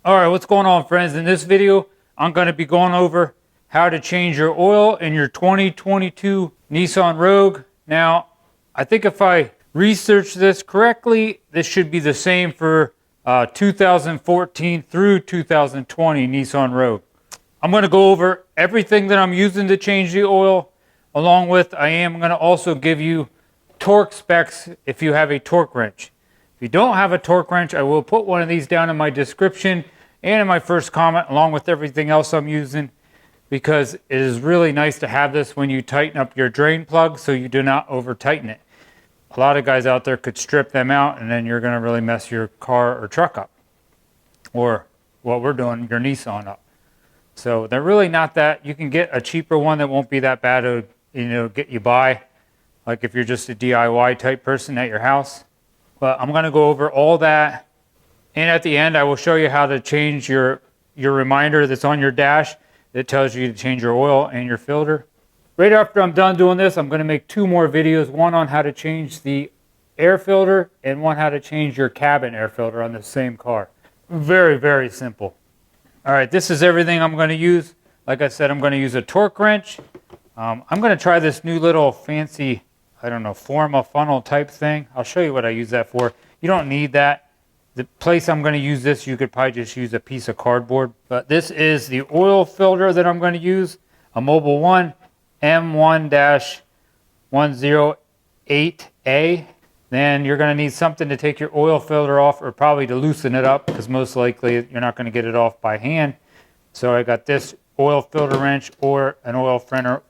All right, what's going on, friends? In this video, I'm going to be going over how to change your oil in your 2022 Nissan Rogue. Now, I think if I research this correctly, this should be the same for 2014 through 2020 Nissan Rogue. I'm going to go over everything that I'm using to change the oil, along with I am going to also give you torque specs if you have a torque wrench. If you don't have a torque wrench, I will put one of these down in my description and in my first comment, along with everything else I'm using, because it is really nice to have this when you tighten up your drain plug so you do not over tighten it. A lot of guys out there could strip them out and then you're going to really mess your car or truck up, or what we're doing, your Nissan up. So they're really not that. You can get a cheaper one that won't be that bad to get you by, like if you're just a DIY type person at your house. But I'm going to go over all that. And at the end, I will show you how to change your reminder that's on your dash that tells you to change your oil and your filter. Right after I'm done doing this, I'm going to make two more videos, one on how to change the air filter and one how to change your cabin air filter on the same car. Very, very simple. All right, this is everything I'm going to use. Like I said, I'm going to use a torque wrench. I'm going to try this new little fancy, I don't know, Forma funnel type thing. I'll show you what I use that for. You don't need that. The place I'm going to use this, you could probably just use a piece of cardboard. But this is the oil filter that I'm going to use, a Mobil 1 M1-108A. Then you're going to need something to take your oil filter off, or probably to loosen it up, because most likely you're not going to get it off by hand. So I got this oil filter wrench or an oil filter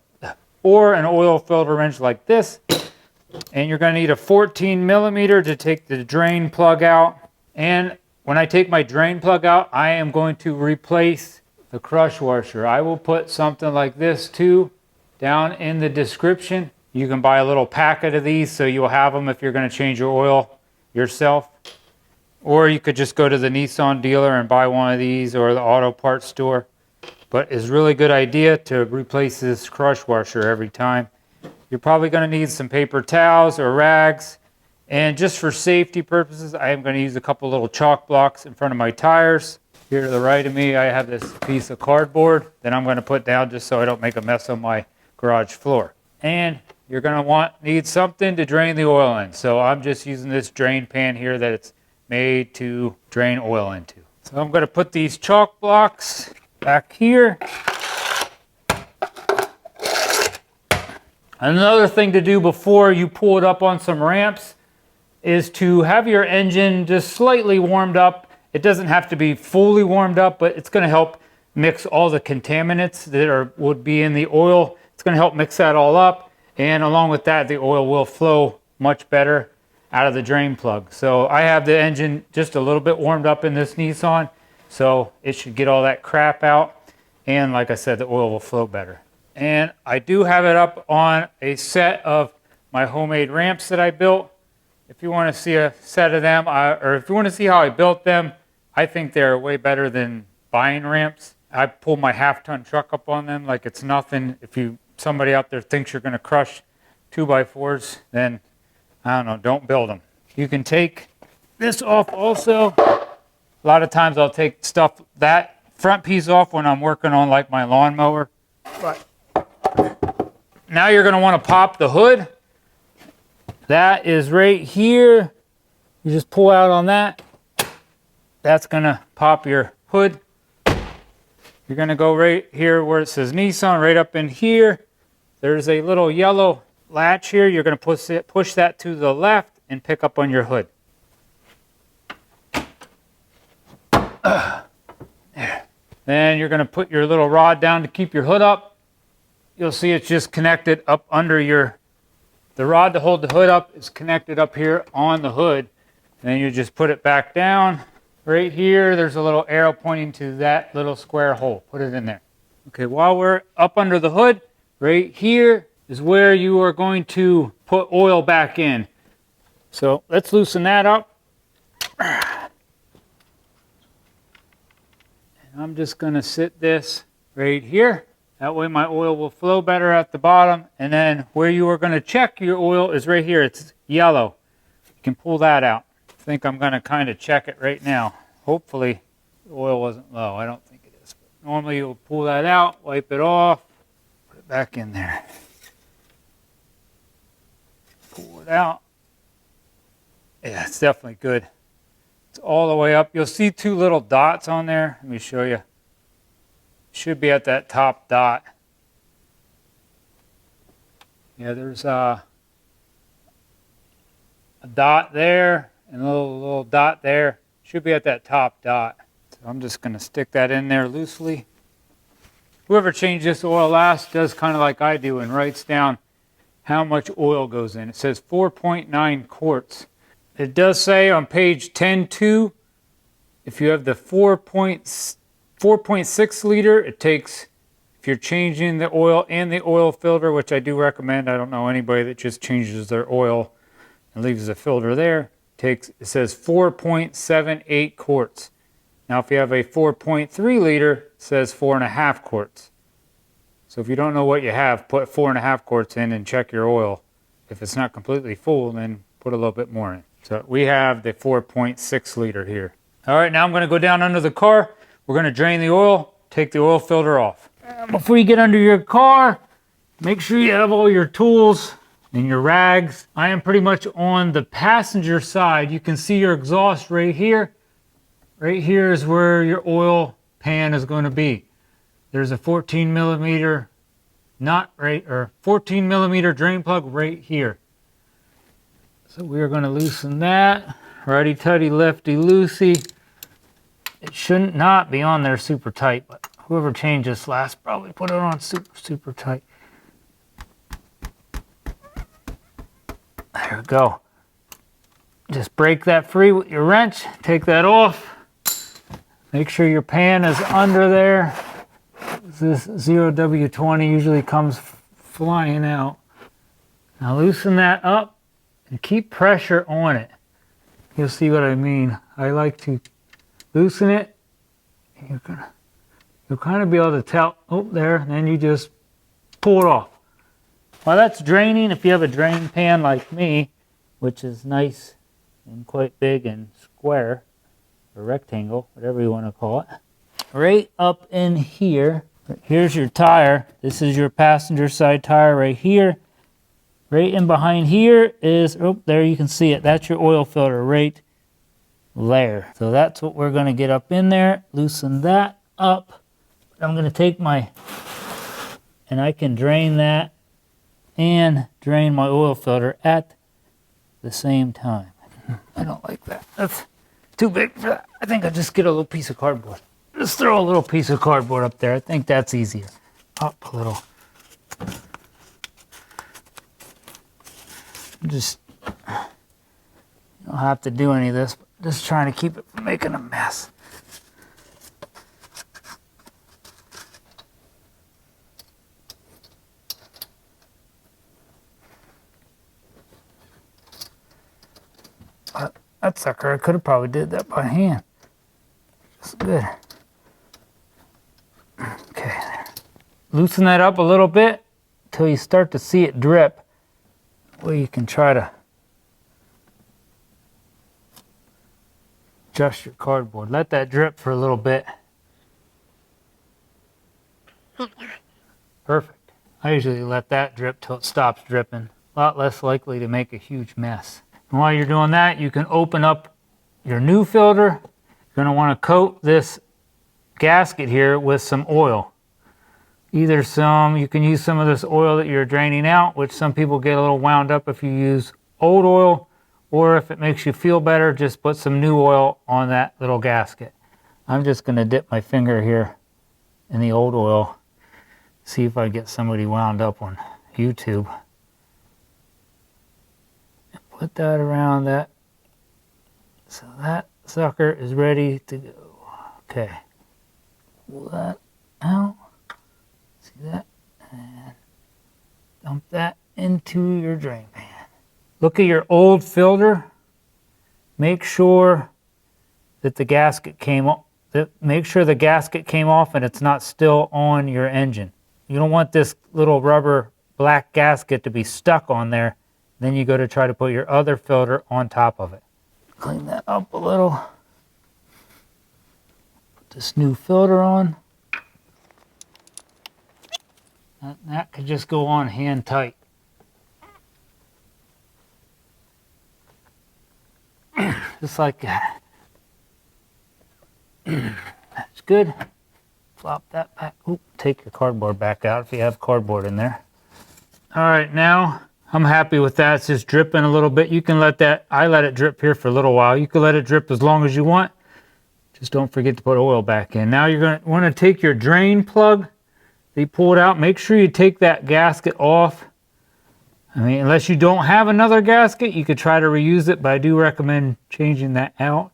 wrench like this. And you're going to need a 14 millimeter to take the drain plug out. And when I take my drain plug out, I am going to replace the crush washer. I will put something like this too down in the description. You can buy a little packet of these so you'll have them if you're going to change your oil yourself. Or you could just go to the Nissan dealer and buy one of these, or the auto parts store. But it's a really good idea to replace this crush washer every time. You're probably going to need some paper towels or rags. And just for safety purposes, I am going to use a couple little chalk blocks in front of my tires. Here to the right of me, I have this piece of cardboard that I'm going to put down just so I don't make a mess on my garage floor. And you're going to need something to drain the oil in. So I'm just using this drain pan here that it's made to drain oil into. So I'm going to put these chalk blocks back here. Another thing to do before you pull it up on some ramps is to have your engine just slightly warmed up. It doesn't have to be fully warmed up, but it's going to help mix all the contaminants that would be in the oil. It's going to help mix that all up, and along with that, the oil will flow much better out of the drain plug. So I have the engine just a little bit warmed up in this Nissan, so it should get all that crap out, and like I said, the oil will flow better. And I do have it up on a set of my homemade ramps that I built. If you want to see a set of them, or if you want to see how I built them, I think they're way better than buying ramps. I pull my half-ton truck up on them like it's nothing. If somebody out there thinks you're going to crush 2x4s, then I don't know, don't build them. You can take this off also. A lot of times I'll take that front piece off when I'm working on like my lawnmower. But now you're going to want to pop the hood. That is right here. You just pull out on that. That's going to pop your hood. You're going to go right here where it says Nissan, right up in here. There's a little yellow latch here. You're going to push that to the left and pick up on your hood. There. Then you're going to put your little rod down to keep your hood up. You'll see it's just connected up under the rod to hold the hood up is connected up here on the hood. And then you just put it back down. Right here, there's a little arrow pointing to that little square hole. Put it in there. Okay, while we're up under the hood, right here is where you are going to put oil back in. So let's loosen that up. And I'm just going to sit this right here. That way my oil will flow better at the bottom. And then where you are going to check your oil is right here. It's yellow. You can pull that out. I think I'm going to kind of check it right now. Hopefully The oil wasn't low. I don't think it is. But normally you'll pull that out, wipe it off, put it back in there. Pull it out. Yeah, it's definitely good. It's all the way up. You'll see two little dots on there. Let me show you. Should be at that top dot. Yeah, there's a dot there and a little dot there. Should be at that top dot. So I'm just going to stick that in there loosely. Whoever changed this oil last does kind of like I do and writes down how much oil goes in. It says 4.9 quarts. It does say on page 10.2, if you have the 4.6 liter, it takes, if you're changing the oil and the oil filter, which I do recommend. I don't know anybody that just changes their oil and leaves the filter there. It says 4.78 quarts. Now if you have a 4.3 liter, it says 4.5 quarts. So if you don't know what you have, put 4.5 quarts in and check your oil. If it's not completely full, then put a little bit more in. So we have the 4.6 liter here. All right, now I'm going to go down under the car. We're going to drain the oil, take the oil filter off. Before you get under your car, make sure you have all your tools and your rags. I am pretty much on the passenger side. You can see your exhaust right here. Right here is where your oil pan is going to be. There's a 14 millimeter 14 millimeter drain plug right here. So we're going to loosen that. Righty-tighty, lefty-loosey. It shouldn't not be on there super tight, but whoever changed this last probably put it on super tight. There we go. Just break that free with your wrench. Take that off. Make sure your pan is under there. This 0W20 usually comes flying out. Now loosen that up and keep pressure on it. You'll see what I mean. I like to loosen it. You'll kind of be able to tell, oh, there, and then you just pull it off. While that's draining, if you have a drain pan like me, which is nice and quite big and square, or rectangle, whatever you want to call it, right up in here, here's your tire. This is your passenger side tire right here. Right in behind here is, oh, there you can see it. That's your oil filter right there. So that's what we're going to get up in there. Loosen that up. I'm going to take and I can drain that and drain my oil filter at the same time. I don't like that. That's too big for that. I think I'll just get a little piece of cardboard. Just throw a little piece of cardboard up there. I think that's easier. Up a little. Just, you don't have to do any of this, but just trying to keep it from making a mess. That sucker, I could have probably did that by hand. That's good. Okay, there. Loosen that up a little bit until you start to see it drip. Well, you can try to adjust your cardboard. Let that drip for a little bit. Perfect. I usually let that drip till it stops dripping. A lot less likely to make a huge mess. And while you're doing that, you can open up your new filter. You're going to want to coat this gasket here with some oil. You can use some of this oil that you're draining out, which some people get a little wound up if you use old oil, or if it makes you feel better, just put some new oil on that little gasket. I'm just going to dip my finger here in the old oil, see if I get somebody wound up on YouTube. Put that around that, so that sucker is ready to go. Okay, pull that out. See that? And dump that into your drain pan. Look at your old filter. Make sure that the gasket came off. Make sure the gasket came off and it's not still on your engine. You don't want this little rubber black gasket to be stuck on there. Then you go to try to put your other filter on top of it. Clean that up a little. Put this new filter on. That could just go on hand tight. Just like that. That's good. Flop that back. Oop, take your cardboard back out if you have cardboard in there. All right, now I'm happy with that. It's just dripping a little bit. You can let that, I let it drip here for a little while. You can let it drip as long as you want. Just don't forget to put oil back in. Now you're going to want to take your drain plug that you pulled out. Make sure you take that gasket off. I mean, unless you don't have another gasket, you could try to reuse it, but I do recommend changing that out.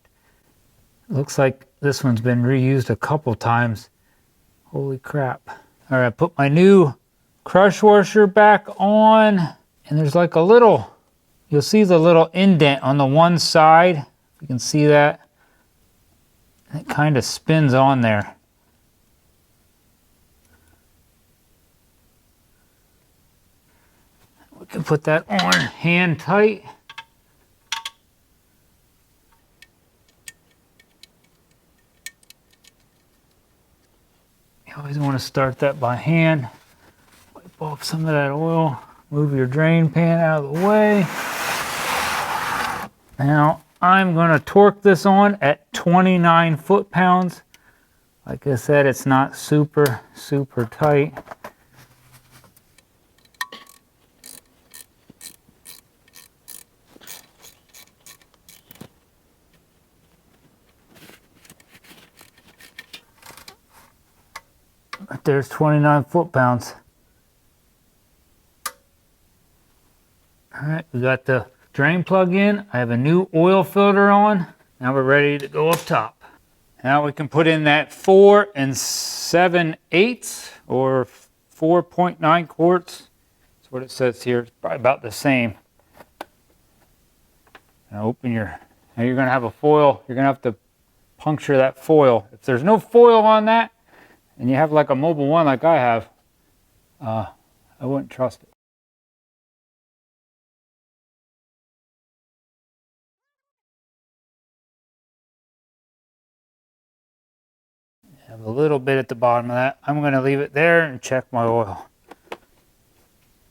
It looks like this one's been reused a couple times. Holy crap. All right, put my new crush washer back on, and there's like a little, you'll see the little indent on the one side. You can see that. It kind of spins on there. We can put that on hand tight. You always want to start that by hand. Wipe off some of that oil. Move your drain pan out of the way. Now I'm going to torque this on at 29 foot-pounds. Like I said, it's not super tight. But there's 29 foot-pounds. All right, we got the drain plug in. I have a new oil filter on. Now we're ready to go up top. Now we can put in that 4 7/8 or 4.9 quarts. That's what it says here. It's probably about the same. Now open your, now you're gonna have a foil. You're gonna have to puncture that foil. If there's no foil on that, and you have like a Mobile One like I have, I wouldn't trust it. Have a little bit at the bottom of that. I'm going to leave it there and check my oil.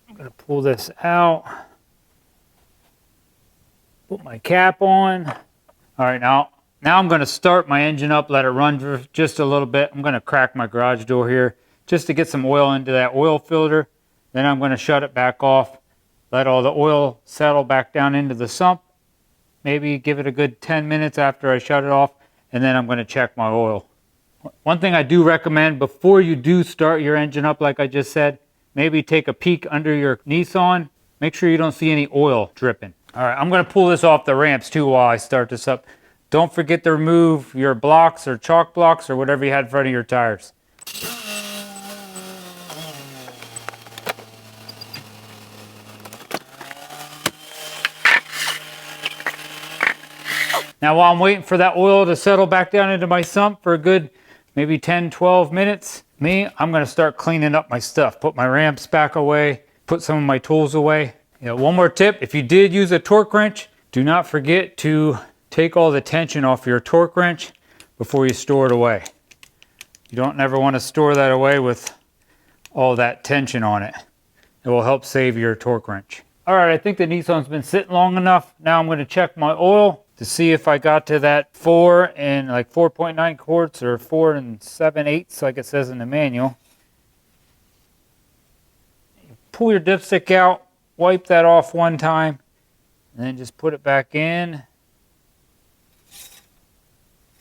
I'm going to pull this out. Put my cap on. All right, now I'm going to start my engine up, let it run for just a little bit. I'm going to crack my garage door here just to get some oil into that oil filter. Then I'm going to shut it back off, let all the oil settle back down into the sump. Maybe give it a good 10 minutes after I shut it off, and then I'm going to check my oil. One thing I do recommend before you do start your engine up, like I just said, maybe take a peek under your Nissan. Make sure you don't see any oil dripping. All right, I'm going to pull this off the ramps too while I start this up. Don't forget to remove your blocks or chalk blocks or whatever you had in front of your tires. Now while I'm waiting for that oil to settle back down into my sump for a good maybe 10-12 minutes, I'm going to start cleaning up my stuff. Put my ramps back away, put some of my tools away. You know, one more tip, if you did use a torque wrench, do not forget to take all the tension off your torque wrench before you store it away. You don't ever want to store that away with all that tension on it. It will help save your torque wrench. All right, I think the Nissan's been sitting long enough. Now I'm going to check my oil to see if I got to that 4 and like 4.9 quarts or 4 7/8 like it says in the manual. You pull your dipstick out, wipe that off one time, and then just put it back in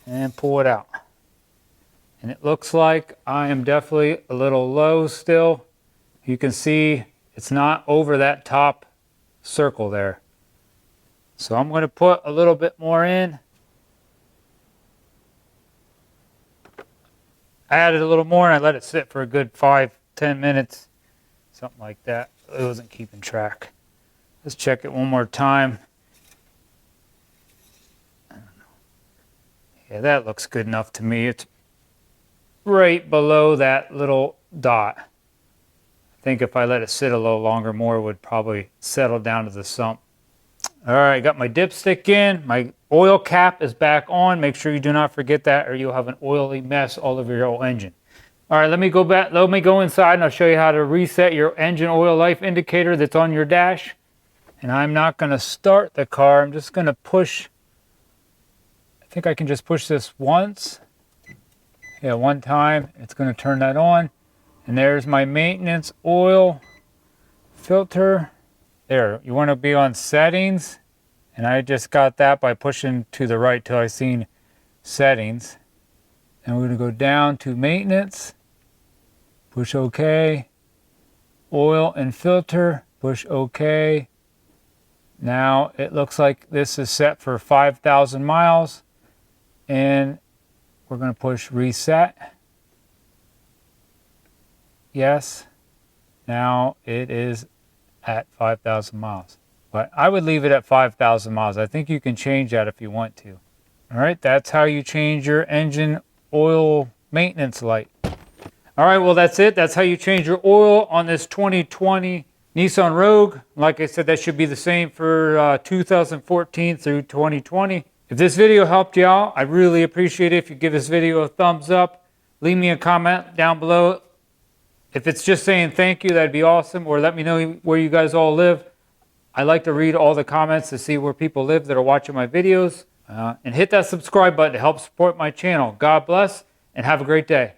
and pull it out. And it looks like I am definitely a little low still. You can see it's not over that top circle there. So I'm going to put a little bit more in. I added a little more and I let it sit for a good 5-10 minutes. Something like that. It wasn't keeping track. Let's check it one more time. Yeah, that looks good enough to me. It's right below that little dot. I think if I let it sit a little longer, more would probably settle down to the sump. All right, got my dipstick in. My oil cap is back on. Make sure you do not forget that or you'll have an oily mess all over your whole engine. All right, let me go inside and I'll show you how to reset your engine oil life indicator that's on your dash. And I'm not going to start the car. I'm just going to push. I think I can just push this once. Yeah, one time. It's going to turn that on. And there's my maintenance oil filter. There, you want to be on settings. And I just got that by pushing to the right till I seen settings. And we're going to go down to maintenance. Push OK. Oil and filter. Push OK. Now it looks like this is set for 5,000 miles. And we're going to push reset. Yes. Now it is at 5,000 miles. But I would leave it at 5,000 miles. I think you can change that if you want to. All right, that's how you change your engine oil maintenance light. All right, well, that's it. That's how you change your oil on this 2020 Nissan Rogue. Like I said, that should be the same for 2014 through 2020. If this video helped you out, I'd really appreciate it if you give this video a thumbs up. Leave me a comment down below. If it's just saying thank you, that'd be awesome. Or let me know where you guys all live. I like to read all the comments to see where people live that are watching my videos. And hit that subscribe button to help support my channel. God bless and have a great day.